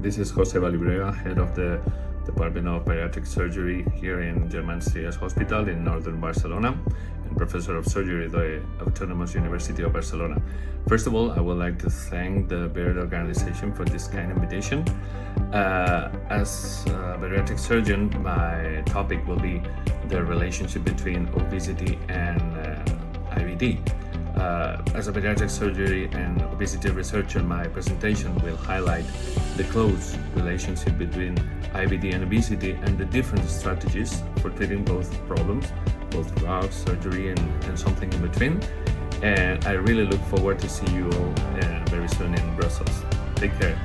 This is Jose Balibrea, head of the Department of Bariatric Surgery here in German Trias Hospital in northern Barcelona, and professor of surgery at the Autonomous University of Barcelona. First of all, I would like to thank the Beard organization for this kind invitation. As a bariatric surgeon, my topic will be the relationship between obesity and IBD. As a pediatric surgery and obesity researcher, my presentation will highlight the close relationship between IBD and obesity and the different strategies for treating both problems, both drugs, surgery, and something in between. And I really look forward to see you all very soon in Brussels. Take care.